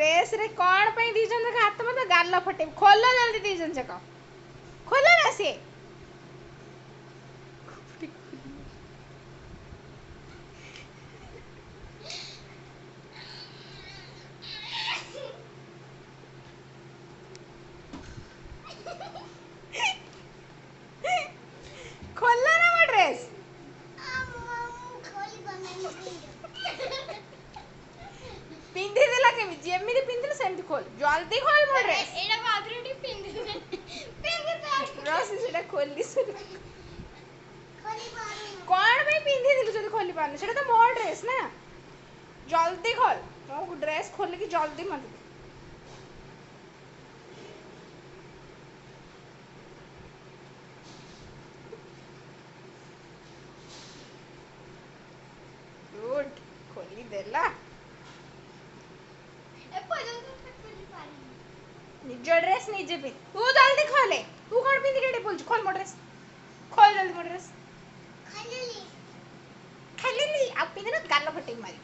dress रे कौन पे दी जन का हाथ में गाल फटे खोलो जल्दी दी जन का खोलो ना से खोलो ना वो ड्रेस पिंधी देला के जेमिति पिंधिल सेमति खोल जल्दी खोल मो ड्रेस एडा बाथरूम पिंधी दे पिंधी दे रस सेटा खोली से खोली पारू कौन पे पिंधी दिलु जदी खोली पारन सेटा तो मोर ड्रेस ना जल्दी खोल मो ड्रेस खोल के जल्दी मत गुड खोली देला ए पजन तो खोली पारू निज ड्रेस निजे पे तू जल्दी खोले तू कौन पिंधी के बोल खोल मो ड्रेस खोल जल्दी मो ड्रेस खाली खाली ली अब पिंधी ना गाल फटे मारी